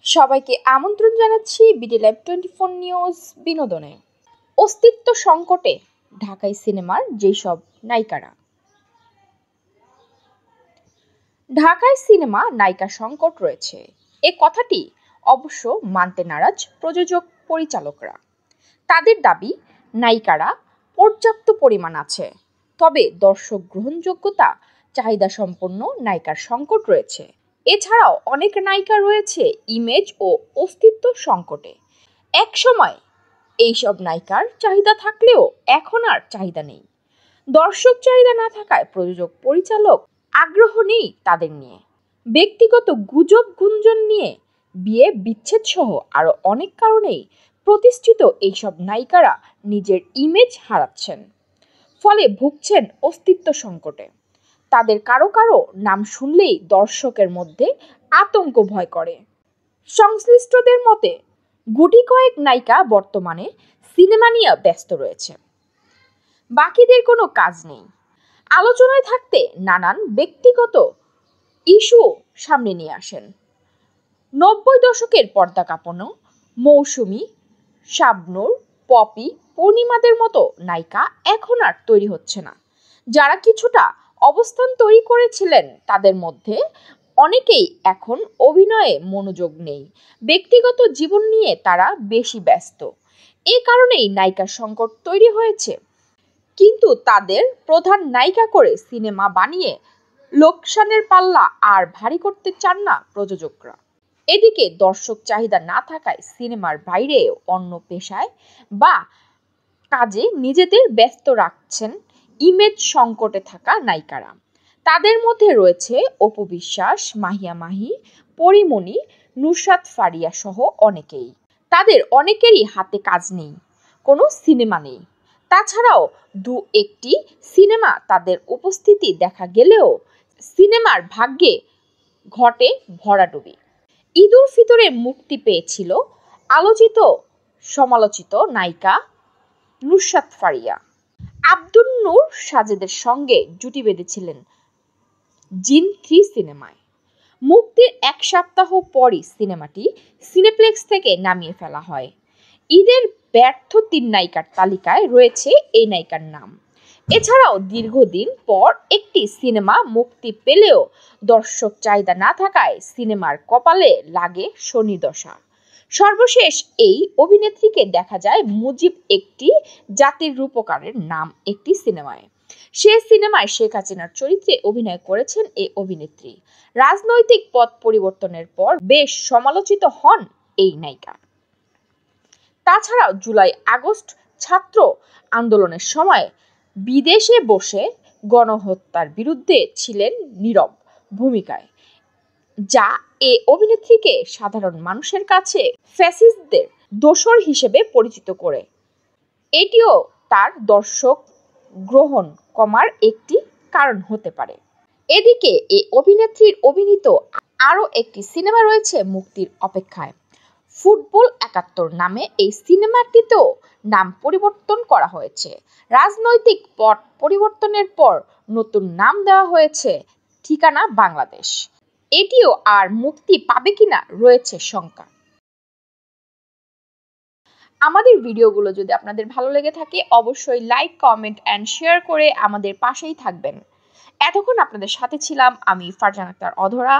সবাইকে আমন্ত্রণ জানাচ্ছি বিডি লাইভ 24 নিউজ বিনোদনে। অস্তিত্ব সংকটে ঢাকাই সিনেমার যেসব নায়িকারা। ঢাকায় সিনেমা নায়িকা সংকট রয়েছে, এ কথাটি অবশ্য মানতে নারাজ প্রযোজক পরিচালকরা। তাদের দাবি, নায়িকারা পর্যাপ্ত পরিমাণ আছে, তবে দর্শক গ্রহণযোগ্যতা চাহিদা সম্পন্ন নায়িকার সংকট রয়েছে। এছাড়াও অনেক নায়িকা রয়েছে ইমেজ ও অস্তিত্ব সংকটে। এক সময় এইসব নায়িকার চাহিদা থাকলেও এখন আর চাহিদা নেই। দর্শক চাহিদা না থাকায় প্রযোজক পরিচালক আগ্রহ নেই তাদের নিয়ে। ব্যক্তিগত গুজব গুঞ্জন নিয়ে বিয়ে বিচ্ছেদ সহ আরো অনেক কারণেই প্রতিষ্ঠিত এইসব নায়িকারা নিজের ইমেজ হারাচ্ছেন, ফলে ভুগছেন অস্তিত্ব সংকটে। তাদের কারো কারো নাম শুনলেই দর্শকের মধ্যে আতঙ্ক ভয় করে। সংশ্লিষ্টদের মতে গুটি কয়েক নায়িকা বর্তমানে সিনেমা নিয়ে ব্যস্ত রয়েছে, বাকিদের কোনো কাজ নেই। আলোচনায় থাকতে নানান ব্যক্তিগত ইস্যু সামনে নিয়ে আসেন। 90 দশকের পর্দা কাঁপানো মৌসুমী, শাবনূর, পপি, পূর্ণিমাদের মতো নায়িকা এখন আর তৈরি হচ্ছে না। যারা কিছুটা অবস্থান তৈরি করেছিলেন তাদের মধ্যে অনেকেই এখন অভিনয়ে মনোযোগ নেই, ব্যক্তিগত জীবন নিয়ে তারা বেশি ব্যস্ত। এই কারণেই নায়িকার সংকট তৈরি হয়েছে। কিন্তু তাদের প্রধান নায়িকা করে সিনেমা বানিয়ে লোকসানের পাল্লা আর ভারী করতে চান না প্রযোজকরা। এদিকে দর্শক চাহিদা না থাকায় সিনেমার বাইরে অন্য পেশায় বা কাজে নিজেদের ব্যস্ত রাখছেন ইমেজ সংকটে থাকা নায়িকারা। তাদের মধ্যে রয়েছে অপু বিশ্বাস, মাহিয়া মাহি, পরিমণি, নুসরাত ফারিয়া সহ অনেকেই। তাদের অনেকেরই হাতে কাজ নেই, কোনো সিনেমা নেই। তাছাড়াও দু একটি সিনেমা তাদের উপস্থিতি দেখা গেলেও সিনেমার ভাগ্যে ঘটে ভরাডুবি। ঈদ উল ফিতরে মুক্তি পেয়েছিল আলোচিত সমালোচিত নায়িকা নুসরাত ফারিয়া। আব্দুল নূর সাজেদের সঙ্গে জুটি বেঁধেছিলেন জিন 3 সিনেমায়। মুক্তির এক সপ্তাহ পরই সিনেমাটি সিনেপ্লেক্স থেকে নামিয়ে ফেলা হয়। ঈদের ব্যর্থ 3 নায়িকার তালিকায় রয়েছে এই নায়িকার নাম। এছাড়াও দীর্ঘদিন পর একটি সিনেমা মুক্তি পেলেও দর্শক চাহিদা না থাকায় সিনেমার কপালে লাগে শনিদশা। সর্বশেষ এই অভিনেত্রীকে দেখা যায় মুজিব একটি জাতির রূপকারের নাম একটি সিনেমায়। সে সিনেমায় শেখ হাসিনার চরিত্রে অভিনয় করেছেন এই অভিনেত্রী। রাজনৈতিক পথ পরিবর্তনের পর বেশ সমালোচিত হন এই নায়িকা। তাছাড়াও জুলাই আগস্ট ছাত্র আন্দোলনের সময় বিদেশে বসে গণহত্যার বিরুদ্ধে ছিলেন নীরব ভূমিকায়, যা এ অভিনেত্রীকে সাধারণ মানুষের কাছে ফ্যাসিস্টদের দোসর হিসেবে পরিচিত করে। এটিও তার দর্শক গ্রহণ কমার একটি কারণ হতে পারে। এদিকে এ অভিনেত্রীর অভিনীত আরও একটি সিনেমা রয়েছে মুক্তির অপেক্ষায়। ফুটবল 71 নামে এই সিনেমাটিতেও নাম পরিবর্তন করা হয়েছে। রাজনৈতিক পট পরিবর্তনের পর নতুন নাম দেওয়া হয়েছে ঠিকানা বাংলাদেশ। এটিও আর মুক্তি পাবে কিনা রয়েছে শঙ্কা। আমাদের ভিডিওগুলো যদি আপনাদের ভালো লেগে থাকে অবশ্যই লাইক, কমেন্ট এন্ড শেয়ার করে আমাদের পাশেই থাকবেন। এতক্ষণ আপনাদের সাথে ছিলাম আমি ফারজানা আক্তার অধরা।